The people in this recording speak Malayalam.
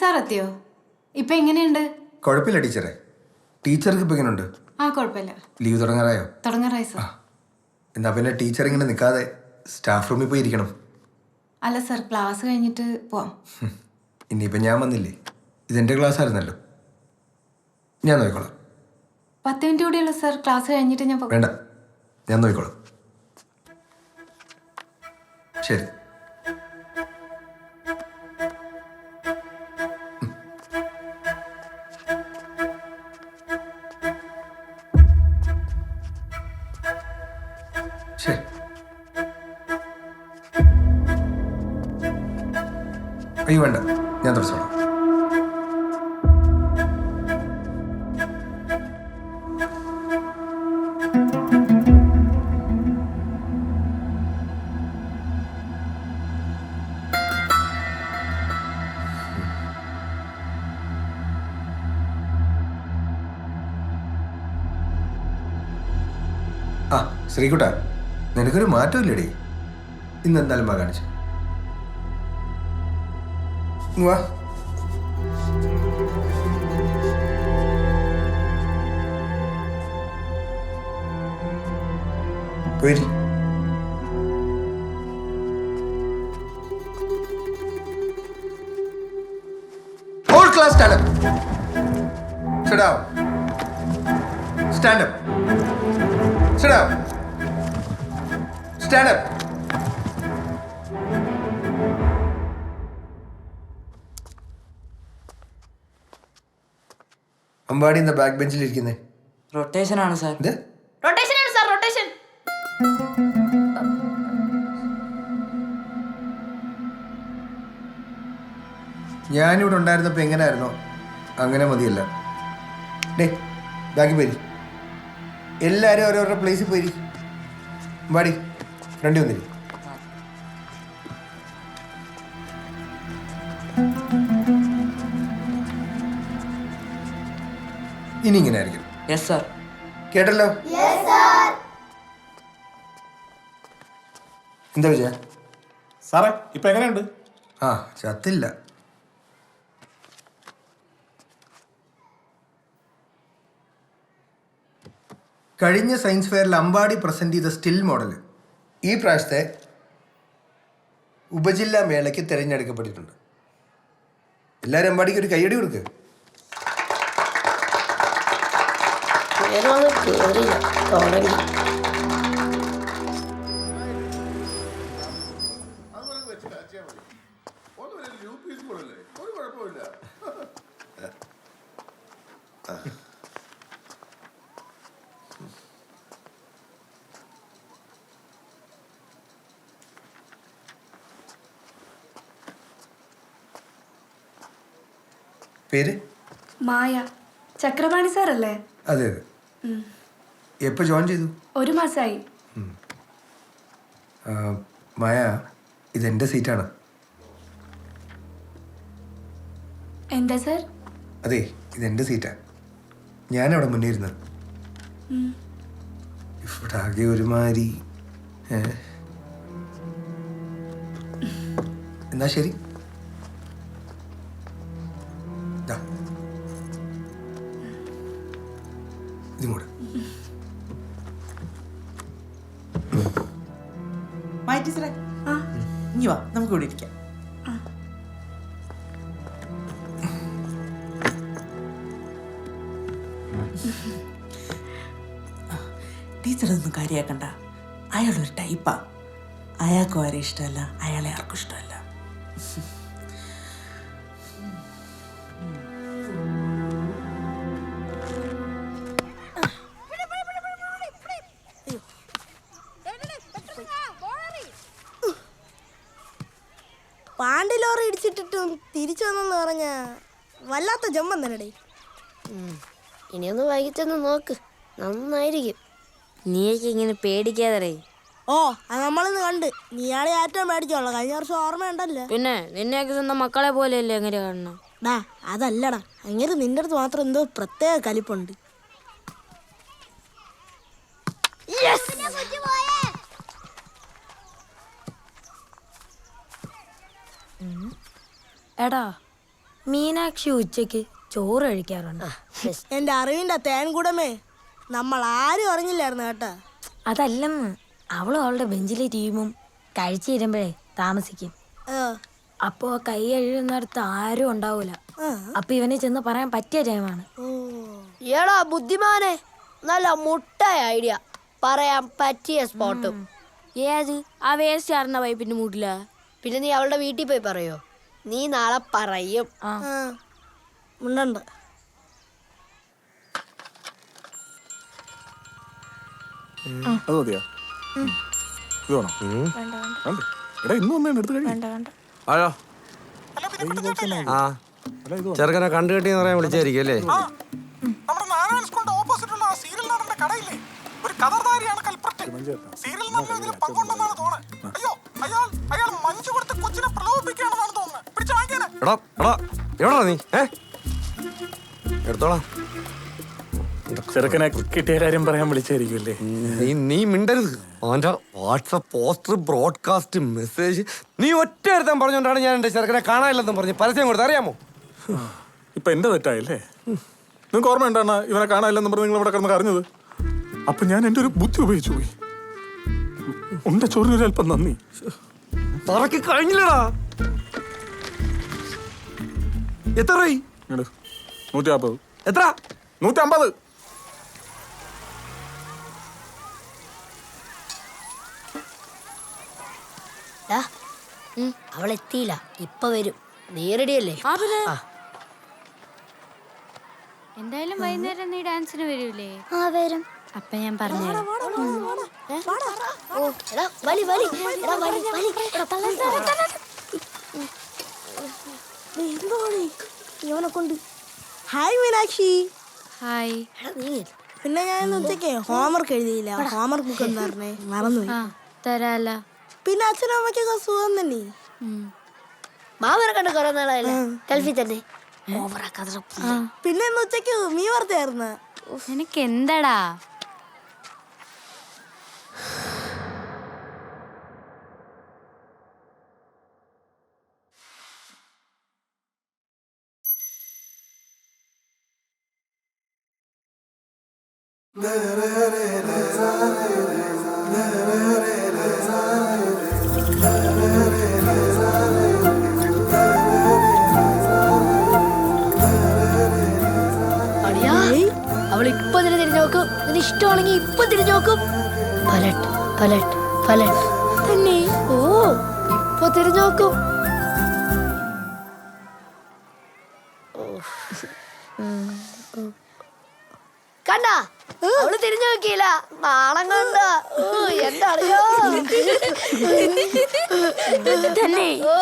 സാർ എത്തിയോ? ഇപ്പൊ എങ്ങനെയുണ്ട്? കുഴപ്പമില്ല ടീച്ചറെ. ടീച്ചർക്ക് ഇപ്പൊ എങ്ങനെയുണ്ട്? കുഴപ്പമില്ല. ലീവ് തുടങ്ങാറായോ? തുടങ്ങാറായി സാർ. എന്നാ പിന്നെ ടീച്ചർ ഇങ്ങനെ നിൽക്കാതെ സ്റ്റാഫ് റൂമിൽ പോയി ഇരിക്കണം. അല്ല സാർ, ക്ലാസ് കഴിഞ്ഞിട്ട് പോവാം. ഇനിയിപ്പോൾ ഞാൻ വന്നില്ലേ, ഇതെൻ്റെ ക്ലാസ് ആയിരുന്നല്ലോ, ഞാൻ നോക്കിക്കോളാം. 10 മിനിറ്റ് കൂടിയുള്ളൂ സാർ, ക്ലാസ് കഴിഞ്ഞിട്ട് ഞാൻ വേണ്ട, ഞാൻ നോക്കിക്കോളാം. ശരി. ശരി. അയ്യോ വേണ്ട, ഞാൻ തുടച്ചോളാം. ആ ശ്രീകുട്ട, നിനക്കൊരു മാറ്റമില്ലേടേ? ഇന്ന് എന്തായാലും വാ കാണിച്ചു വാ. പോയി whole class stand up. Sit down. Stand up. Sit down. Stand up. Ambadi എന്താ ബാക്ക് ബെഞ്ചിൽ ഇരിക്കുന്നേ? റൊട്ടേഷൻ ആണ് സാർ. ഇത് റൊട്ടേഷൻ ആണ് സാർ, റൊട്ടേഷൻ. ഞാനിവിടെ ഉണ്ടായിരുന്നപ്പോൾ എങ്ങനെയായിരുന്നോ അങ്ങനെ മതിയല്ല. ഡേ ബാക്കി പോയി, എല്ലാവരും ഓരോരോ പ്ലേസിൽ പോയി. അമ്പാടി ഫ്രണ്ടി വന്നിരി. ഇനി ഇങ്ങനെ ആയിരിക്കും. Yes sir. കേട്ടല്ലോ? എന്താ വിജയ? സാറേ ഇപ്പൊ എങ്ങനെയുണ്ട്? ചത്തില്ല. കഴിഞ്ഞ സയൻസ് ഫെയറിൽ അമ്പാടി പ്രസന്റ് ചെയ്ത സ്റ്റിൽ മോഡൽ ഈ പ്രാവശ്യത്തെ ഉപജില്ലാ മേളയ്ക്ക് തിരഞ്ഞെടുക്കപ്പെട്ടിട്ടുണ്ട്. എല്ലാവരും അമ്പാടിക്ക് ഒരു കയ്യടി കൊടുക്കുക. പേര്? മായ. ചക്രപാണി സാറല്ലേ? അതെ അതെ. എപ്പോൾ ജോയിൻ ചെയ്തു? 1 മാസമായി. മായ, ഇതെൻ്റെ സീറ്റാണ്. എന്താ സാർ? അതെ, ഇതെൻ്റെ സീറ്റാണ്. ഞാനവിടെ മുന്നേ ഇരുന്നത്. ഇവിടെ ആകെ ഒരുമാതിരി. എന്നാ ശരി. ഇതും കൂടെ ടീച്ചറെ ഇനി വാ, നമുക്ക് ഇവിടെ ഇരിക്കാം. ടീച്ചറൊന്നും കാര്യാക്കണ്ട. അയാളൊരു ടൈപ്പാ. അയാൾക്കും ആരെ ഇഷ്ടമല്ല, അയാളെ ആർക്കും ഇഷ്ടമല്ല. പാണ്ടി ലോറി ഇടിച്ചിട്ടിട്ടും തിരിച്ചു വന്നെന്ന് പറഞ്ഞ വല്ലാത്ത ജമ്പം തന്നെടേ. ഇനിയൊന്ന് വൈകിട്ടൊന്ന് നോക്ക്, നന്നായിരിക്കും. നീയൊക്കെ ഇങ്ങനെ പേടിക്കാതെ. ഓ, അത് നമ്മളിന്ന് കണ്ട്. നീയാളെ ഏറ്റവും പേടിച്ചോളാം. കഴിഞ്ഞ വർഷം ഓർമ്മയുണ്ടല്ലോ. പിന്നെ നിന്നെയൊക്കെ സ്വന്തം മക്കളെ പോലെയല്ലേ അങ്ങനെ കാണണം. ഡാ അതല്ലടാ, അങ്ങനെ നിന്റെ അടുത്ത് മാത്രം എന്തോ പ്രത്യേക കലിപ്പുണ്ട്. എടാ, മീനാക്ഷി ഉച്ചയ്ക്ക് ചോറ് കഴിക്കാറുണ്ട്. എന്റെ അറിവിന്റെ തേൻകൂടമേ, നമ്മൾ ആരും അറിഞ്ഞില്ലായിരുന്നു കേട്ടാ. അതല്ലെന്ന്, അവളും അവളുടെ ബെഞ്ചിലെ ടീമും കഴിച്ചു തരുമ്പോഴേ താമസിക്കും. അപ്പോ കൈ കഴുകുന്നിടത്ത് ആരും ഉണ്ടാവൂല. അപ്പൊ ഇവനെ ചെന്ന് പറയാൻ പറ്റിയ ടൈമാണ്. ഏടാ ബുദ്ധിമാനെ, നല്ല മുട്ടായ ഐഡിയ. പറയാൻ പറ്റിയ സ്പോട്ടും. ഏത് ആ വേസ്റ്റ് ആറുന്ന പൈപ്പിന്റെ മൂട്ടില? പിന്നെ നീ അവളുടെ വീട്ടിൽ പോയി പറയോ? നീ നാളെ പറയും. ഉണ്ടുണ്ട്. അത് മതിയോ? ഇത് വേണോ? വേണ്ടേ? എടാ ഇന്ന് വന്നേ എടുത്ത് കഴിയും. ആയോ ആ ചെറുക്കനെ കണ്ടു കിട്ടിയെന്ന് പറയാൻ വിളിച്ചായിരിക്കും അല്ലേ? നമ്മുടെ നാരായണ സ്കൂളിന്റെ ഓപ്പോസിറ്റുള്ള ആ സീരിയൽ നടന്റെ കടയില്ലേ, ഒരു കഥർധാരിയാണ് കൽപ്പറ്റ്. സീരിയൽ നടന്ന ഇതിൽ പങ്കുണ്ടെന്നാണ് തോന്നുന്നത്. അയ്യോ, അയാൾ മഞ്ജു കൊടുത്ത് കൊച്ചിനെ പ്രലോഭിപ്പിക്കുകയാണെന്നാണ് തോന്നുന്നത്. പിടിച്ചു വാങ്ങിക്കാനെ. എടാ എവിടാ നീ? എടുത്തോളാം. ചെറുക്കനെ കിട്ടിയ കാര്യം പറയാൻ വിളിച്ചായിരിക്കുമല്ലേ? നീ മിണ്ടരുത്. അവന്റെ വാട്സപ്പ് പോസ്റ്റർ, ബ്രോഡ്കാസ്റ്റ്, മെസ്സേജ് നീ ഒറ്റ എടുത്താൻ പറഞ്ഞോണ്ടാണ് ഞാൻ എന്റെ ചെറുക്കനെ കാണാനില്ലെന്ന് പറഞ്ഞ് പരസ്യം കൊടുത്ത്, അറിയാമോ? ഇപ്പൊ എന്റെ തെറ്റായില്ലേ? നിങ്ങൾക്ക് ഓർമ്മ ഉണ്ടാണ് ഇവനെ കാണാനില്ലെന്ന് പറഞ്ഞ് നിങ്ങൾ ഇവിടെ കിടന്ന് അറിഞ്ഞത്? അപ്പൊ ഞാൻ എന്റെ ഒരു ബുദ്ധി ഉപയോഗിച്ചു പോയി. ഉണ്ട ചോറിനൊരു അല്പം നന്ദി. തറക്ക് കഴിഞ്ഞില്ലടാ. എത്ര 150. എത്ര? 150. അവളെത്തിയില്ല, ഇപ്പൊ വരും. നീ റെഡിയല്ലേ? എന്തായാലും വൈകുന്നേരം നീ ഡാൻസിന് വരൂലേ? ആ വരും. അപ്പൊ ഞാൻ പറഞ്ഞുതരാം. ഇവനെ കൊണ്ട്. ഹായ് മീനാക്ഷി. ഹായ്. പിന്നെ ഞാൻ ഉച്ചയ്ക്ക് ഹോംവർക്ക് എഴുതിയില്ല. ഹോംവർക്ക് ബുക്ക് എന്ന് പറഞ്ഞേ മറന്നുപോയി. തരാല. പിന്നെ അച്ഛനും അമ്മയ്ക്കൊക്കെ സുഖം തന്നെ. മാമനെ കണ്ട് കുറെ നാളായില്ലേ? ഗൾഫിൽ തന്നെ. പിന്നെ ഇന്ന് ഉച്ചയ്ക്ക് മീ വറുത്തായിരുന്നു. നിനക്ക് എന്താടാ? അവളിപ്പൊ തിരിഞ്ഞു നോക്കും. നിന് ഇഷ്ടമാണെങ്കിൽ ഇപ്പൊ തിരിഞ്ഞു നോക്കും. പലട്ട് പലട്ട് പലട്ട് തന്നെ. ഓ, ഇപ്പൊ തിരിഞ്ഞു നോക്കും. കണ്ടാ, അവള് തിരിഞ്ഞു നോക്കിയില്ല. നാണം കണ്ട. എന്താ അറിയോ തന്നെ? ഓ